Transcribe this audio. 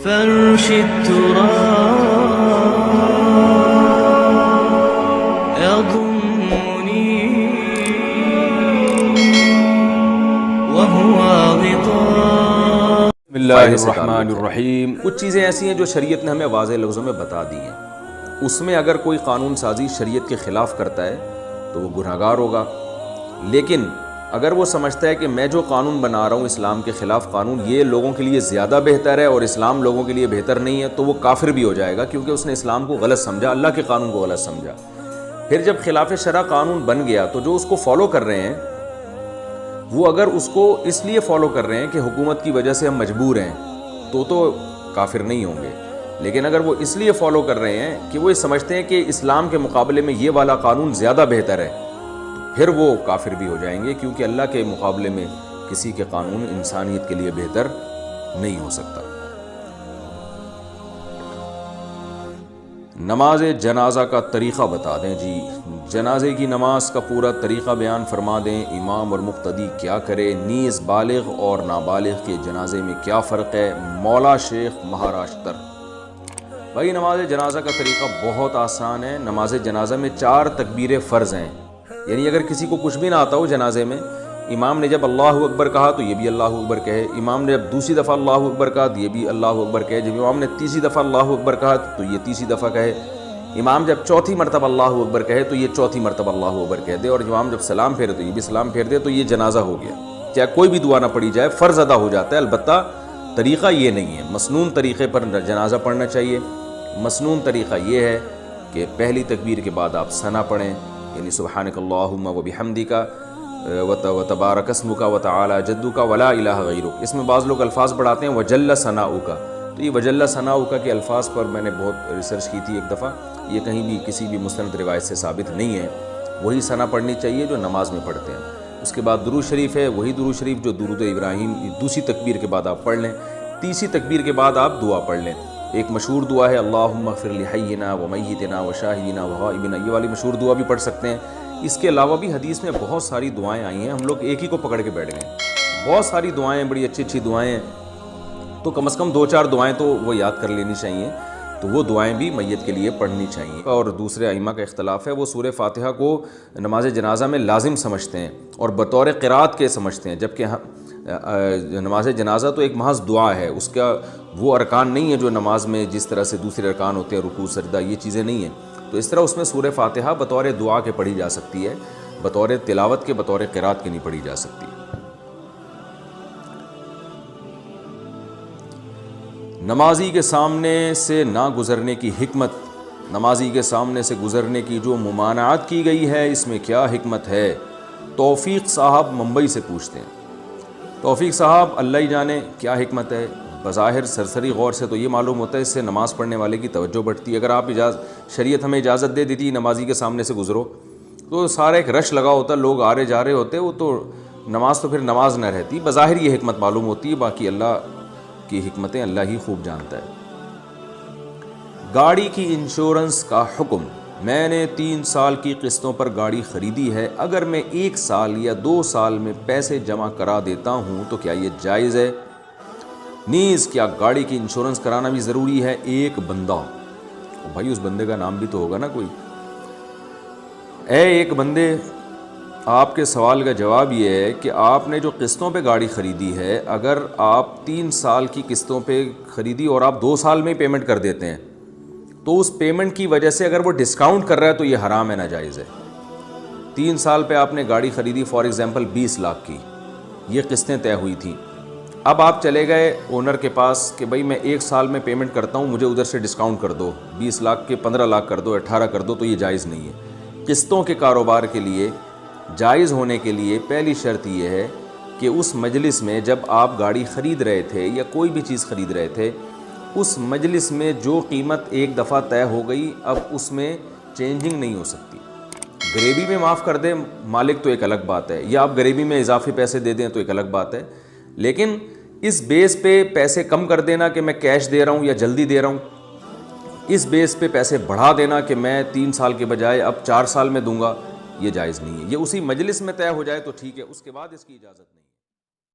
فرش التراب يضمني وهو غطاء. بسم اللہ الرحمن الرحیم. کچھ چیزیں ایسی ہیں جو شریعت نے ہمیں واضح لفظوں میں بتا دی ہیں. اس میں اگر کوئی قانون سازی شریعت کے خلاف کرتا ہے تو وہ گناہگار ہوگا، لیکن اگر وہ سمجھتا ہے کہ میں جو قانون بنا رہا ہوں اسلام کے خلاف قانون، یہ لوگوں کے لیے زیادہ بہتر ہے اور اسلام لوگوں کے لیے بہتر نہیں ہے، تو وہ کافر بھی ہو جائے گا، کیونکہ اس نے اسلام کو غلط سمجھا، اللہ کے قانون کو غلط سمجھا. پھر جب خلاف شرع قانون بن گیا تو جو اس کو فالو کر رہے ہیں وہ اگر اس کو اس لیے فالو کر رہے ہیں کہ حکومت کی وجہ سے ہم مجبور ہیں تو کافر نہیں ہوں گے، لیکن اگر وہ اس لیے فالو کر رہے ہیں کہ وہ یہ سمجھتے ہیں کہ اسلام کے مقابلے میں یہ والا قانون زیادہ بہتر ہے، پھر وہ کافر بھی ہو جائیں گے، کیونکہ اللہ کے مقابلے میں کسی کے قانون انسانیت کے لیے بہتر نہیں ہو سکتا. نماز جنازہ کا طریقہ بتا دیں. جی، جنازے کی نماز کا پورا طریقہ بیان فرما دیں. امام اور مقتدی کیا کرے، نیز بالغ اور نابالغ کے جنازے میں کیا فرق ہے. مولا شیخ مہاراشٹر. بھائی، نماز جنازہ کا طریقہ بہت آسان ہے. نماز جنازہ میں 4 تکبیر فرض ہیں، یعنی اگر کسی کو کچھ بھی نہ آتا ہو جنازے میں، امام نے جب اللہ اکبر کہا تو یہ بھی اللہ اکبر کہے، امام نے جب دوسری دفعہ اللہ اکبر کہا تو یہ بھی اللہ اکبر کہے، جب امام نے تیسری دفعہ اللہ اکبر کہا تو یہ تیسری دفعہ کہے، امام جب چوتھی مرتبہ اللہ اکبر کہے تو یہ چوتھی مرتبہ اللہ اکبر کہہ دے، اور امام جب سلام پھیرے تو یہ بھی سلام پھیر دے، تو یہ جنازہ ہو گیا. چاہے کوئی بھی دعا نہ پڑھی جائے، فرض ادا ہو جاتا ہے. البتہ طریقہ یہ نہیں ہے، مسنون طریقے پر جنازہ پڑھنا چاہیے. مسنون طریقہ یہ ہے کہ پہلی تکبیر کے بعد آپ ثنا پڑھیں، یعنی سبحانک اللہم و بحمدک وتبارک اسمک وتعالی جدک ولا الہ غیرک. اس میں بعض لوگ الفاظ بڑھاتے ہیں وجل ثناؤک، تو یہ وجل ثناؤک کے الفاظ پر میں نے بہت ریسرچ کی تھی ایک دفعہ، یہ کہیں بھی کسی بھی مستند روایت سے ثابت نہیں ہے. وہی ثنا پڑھنی چاہیے جو نماز میں پڑھتے ہیں. اس کے بعد درود شریف ہے، وہی درود شریف جو درود ابراہیم دوسری تکبیر کے بعد آپ پڑھ لیں. تیسری تکبیر کے بعد آپ دعا پڑھ لیں. ایک مشہور دعا ہے اللہم اغفر لحینا ومیتنا وشاہدنا وغائبنا، یہ والی مشہور دعا بھی پڑھ سکتے ہیں. اس کے علاوہ بھی حدیث میں بہت ساری دعائیں آئی ہیں، ہم لوگ ایک ہی کو پکڑ کے بیٹھ گئے. بہت ساری دعائیں، بڑی اچھی اچھی دعائیں ہیں، تو کم از کم 2-4 دعائیں تو وہ یاد کر لینی چاہیے، تو وہ دعائیں بھی میت کے لیے پڑھنی چاہیے. اور دوسرے ائمہ کا اختلاف ہے، وہ سورہ فاتحہ کو نماز جنازہ میں لازم سمجھتے ہیں اور بطور قرات کے سمجھتے ہیں، جبکہ نماز جنازہ تو ایک محض دعا ہے، اس کا وہ ارکان نہیں ہے جو نماز میں جس طرح سے دوسرے ارکان ہوتے ہیں، رکوع سجدہ، یہ چیزیں نہیں ہیں. تو اس طرح اس میں سورہ فاتحہ بطور دعا کے پڑھی جا سکتی ہے، بطور تلاوت کے، بطور قرات کے نہیں پڑھی جا سکتی. نمازی کے سامنے سے نہ گزرنے کی حکمت. نمازی کے سامنے سے گزرنے کی جو ممانعت کی گئی ہے، اس میں کیا حکمت ہے؟ توفیق صاحب ممبئی سے پوچھتے ہیں. توفیق صاحب، اللہ ہی جانے کیا حکمت ہے. بظاہر سرسری غور سے تو یہ معلوم ہوتا ہے اس سے نماز پڑھنے والے کی توجہ بڑھتی ہے. اگر آپ شریعت ہمیں اجازت دے دیتی نمازی کے سامنے سے گزرو تو سارا ایک رش لگا ہوتا، لوگ آ رہے جا رہے ہوتے، وہ تو نماز تو پھر نماز نہ رہتی. بظاہر یہ حکمت معلوم ہوتی ہے، باقی اللہ کی حکمتیں اللہ ہی خوب جانتا ہے. گاڑی کی انشورنس کا حکم. میں نے 3 سال کی قسطوں پر گاڑی خریدی ہے، اگر میں 1 سال یا 2 سال میں پیسے جمع کرا دیتا ہوں تو کیا یہ جائز ہے؟ نیز کیا گاڑی کی انشورنس کرانا بھی ضروری ہے؟ ایک بندہ. بھائی اس بندے کا نام بھی تو ہوگا نا کوئی. ایک بندے، آپ کے سوال کا جواب یہ ہے کہ آپ نے جو قسطوں پہ گاڑی خریدی ہے، اگر آپ 3 سال کی قسطوں پہ خریدی اور آپ 2 سال میں پیمنٹ کر دیتے ہیں تو اس پیمنٹ کی وجہ سے اگر وہ ڈسکاؤنٹ کر رہا ہے تو یہ حرام ہے، ناجائز ہے. 3 سال پہ آپ نے گاڑی خریدی فار ایگزامپل 20 لاکھ کی، یہ قسطیں طے ہوئی تھیں. اب آپ چلے گئے اونر کے پاس کہ بھائی میں 1 سال میں پیمنٹ کرتا ہوں، مجھے ادھر سے ڈسکاؤنٹ کر دو، 20 لاکھ کے 15 لاکھ کر دو، 18 کر دو، تو یہ جائز نہیں ہے. قسطوں کے کاروبار کے لیے جائز ہونے کے لیے پہلی شرط یہ ہے کہ اس مجلس میں جب آپ گاڑی خرید رہے تھے یا کوئی بھی چیز خرید رہے تھے، اس مجلس میں جو قیمت ایک دفعہ طے ہو گئی اب اس میں چینجنگ نہیں ہو سکتی. غریبی میں معاف کر دیں مالک تو ایک الگ بات ہے، یا آپ غریبی میں اضافی پیسے دے دیں تو ایک الگ بات ہے، لیکن اس بیس پہ پیسے کم کر دینا کہ میں کیش دے رہا ہوں یا جلدی دے رہا ہوں، اس بیس پہ پیسے بڑھا دینا کہ میں 3 سال کے بجائے اب 4 سال میں دوں گا، یہ جائز نہیں ہے. یہ اسی مجلس میں طے ہو جائے تو ٹھیک ہے، اس کے بعد اس کی اجازت نہیں.